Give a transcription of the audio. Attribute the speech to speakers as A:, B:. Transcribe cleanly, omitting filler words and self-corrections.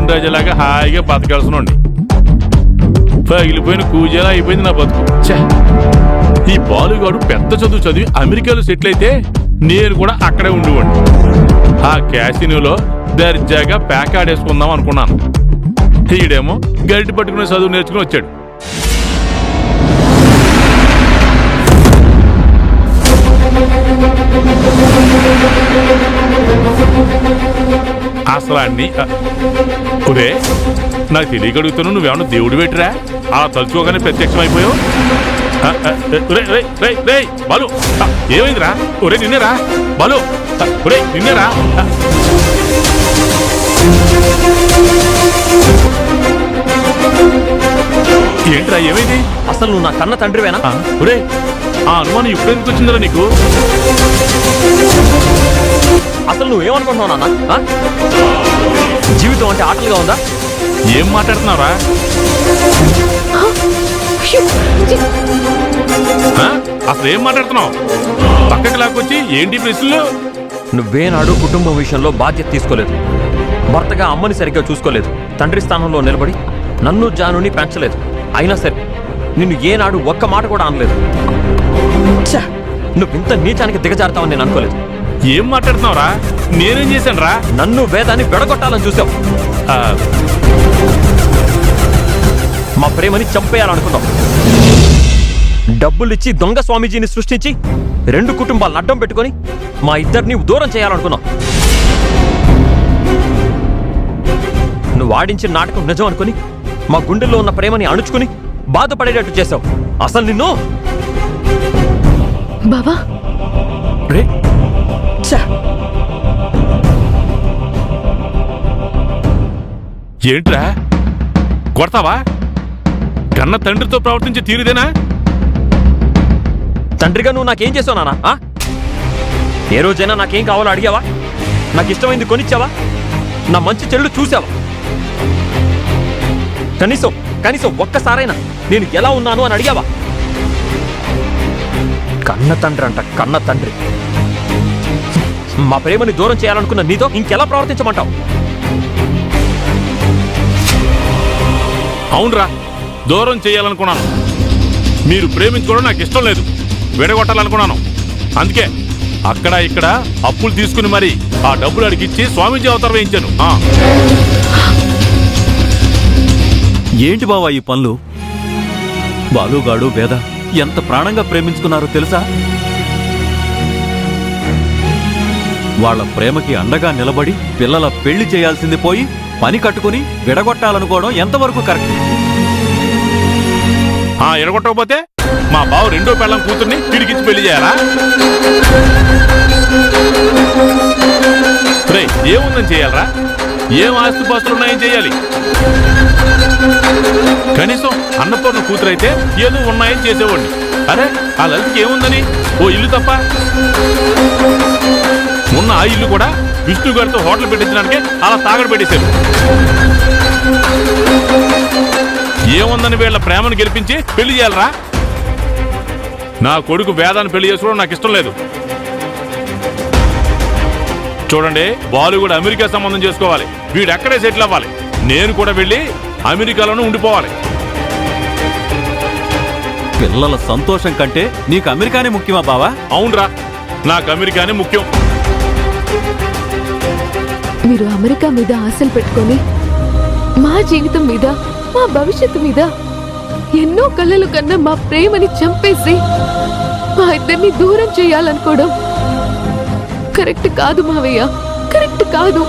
A: Foreign రాజాలాగా హాయిగా బతకాల్సినండి. పగిలిపోయిన కూజేలా అయిపోయింది నా బతుకు. ఈ బాలుగాడు పెద్ద చదువు చదివి అమెరికాలో సెటిల్ అయితే నేను కూడా అక్కడే ఉండేవాడిని. ఆ క్యాసినోలో దర్జాగా ప్యాకాడేసుకుందాం అనుకున్నాను. ఈడేమో గరిటి పట్టుకునే చదువు నేర్చుకుని వచ్చాడు. అసలు అన్ని ఒరే, నాకు తెలియగలుగుతాను. నువ్వేమన్నా దేవుడు పెట్టిరా? అలా తలుచుకోగానే ప్రత్యక్షం అయిపోయావు. బాలు ఏమైందిరా? ఒరే నిన్నేరా బాలు? ఒరే నిన్నేరా? ఏంట్రా ఏమైంది?
B: అసలు నువ్వు నా కన్న తండ్రివేనా?
A: ఒరే ఆ అనుమానం ఇప్పుడు ఎందుకు వచ్చిందిరా నీకు?
B: అసలు నువ్వేమనుకుంటున్నావు నాన్న? జీవితం అంటే ఆటలుగా ఉందా?
A: ఏం మాట్లాడుతున్నావురా? అసలు ఏం మాట్లాడుతున్నావు? పక్కకి లాక్కొచ్చి ఏంటి ప్రశ్నలు?
B: నువ్వేనాడు కుటుంబం విషయంలో బాధ్యత తీసుకోలేదు. భర్తగా అమ్మని సరిగ్గా చూసుకోలేదు. తండ్రి స్థానంలో నిలబడి నన్ను జానుని పెంచలేదు. అయినా సరే నిన్ను ఏనాడు ఒక్క మాట కూడా అనలేదు. నువ్వు ఇంత నీచానికి దిగజారుతావని నేను అనుకోలేదు.
A: ఏం మాట్లాడుతున్నావురా? నేనేం చేశాను రా?
B: నన్ను వేదాన్ని విడగొట్టాలని చూసావు. మా ప్రేమని చంపేయాలనుకున్నావు. డబ్బులిచ్చి దొంగ స్వామీజీని సృష్టించి 2 కుటుంబాలను అడ్డం పెట్టుకొని మా ఇద్దరిని దూరం చేయాలనుకున్నావు. నువ్వు ఆడించిన నాటకం నిజం అనుకుని మా గుండెల్లో ఉన్న ప్రేమని అణుచుకుని బాధపడేటట్టు చేశావు. అసలు నిన్ను
C: బావా
A: రే ఏంట్రా కొడతావా? కన్న తండ్రితో ప్రవర్తించే తీరుదేనా?
B: తండ్రిగా నువ్వు నాకేం చేసావు నాన్న? ఏ రోజైనా నాకేం కావాలో అడిగావా? నాకు ఇష్టమైంది కొనిచ్చావా? నా మంచి చెల్లు చూసావా? కనీసం ఒక్కసారైనా నేను ఎలా ఉన్నాను అని అడిగావా? కన్న తండ్రి అంట, కన్న తండ్రి. మా ప్రేమని దూరం చేయాలనుకున్న నీతో ఇంకెలా ప్రవర్తించమంటావు?
A: అవునరా, దూరం చేయాలనుకున్నాను. మీరు ప్రేమించుకోవడం నాకు ఇష్టం లేదు. విడగొట్టాలనుకున్నాను. అందుకే అక్కడ ఇక్కడ అప్పులు తీసుకుని మరి ఆ డబ్బులు అడిగిచ్చి స్వామీజీ అవతారం వేయించాను.
D: ఏంటి బావా ఈ పనులు? బాలుగాడు వేద ఎంత ప్రాణంగా ప్రేమించుకున్నారో తెలుసా? వాళ్ల ప్రేమకి అండగా నిలబడి పిల్లల పెళ్లి చేయాల్సింది పోయి పని కట్టుకుని విడగొట్టాలనుకోవడం ఎంతవరకు కరెక్ట్?
A: ఎడగొట్టకపోతే మా బావ 2వ పెళ్ళం కూతుర్ని తిరిగిచ్చి పెళ్లి చేయాలా? ఏముందని చేయాలరా? ఏం ఆస్తిపాస్తులు ఉన్నాయని చేయాలి? కనీసం అన్నపూర్ణ కూతురైతే ఏదో ఉన్నాయని చేసేవాడిని. అరే ఆ లలితకి ఏముందని? ఓ ఇల్లు తప్ప. ఉన్న ఆ ఇల్లు కూడా విష్ణు గారితో హోటల్ పెట్టించడానికి అలా తాగడ పెట్టేశారు. ఏముందని వీళ్ళ ప్రేమను గెలిపించి పెళ్లి చేయాలరా? నా కొడుకు వేదాన్ని పెళ్లి చేసుకోవడం నాకు ఇష్టం లేదు. చూడండి, బాలు కూడా అమెరికా సంబంధం చేసుకోవాలి. వీడు ఎక్కడే సెటిల్ అవ్వాలి. నేను కూడా వెళ్ళి అమెరికాలోనే ఉండిపోవాలి.
D: పిల్లల సంతోషం కంటే నీకు అమెరికానే ముఖ్యమా బావా?
A: అవునరా, నాకు అమెరికానే ముఖ్యం.
C: మీరు అమెరికా మీద ఆశలు పెట్టుకొని మా జీవితం మీద, మా భవిష్యత్తు మీద ఎన్నో కళ్ళలు కన్నా మా ప్రేమని చంపేసి మా ఇద్దరిని దూరం చేయాలనుకోవడం కరెక్ట్ కాదు మావయ్య, కరెక్ట్ కాదు.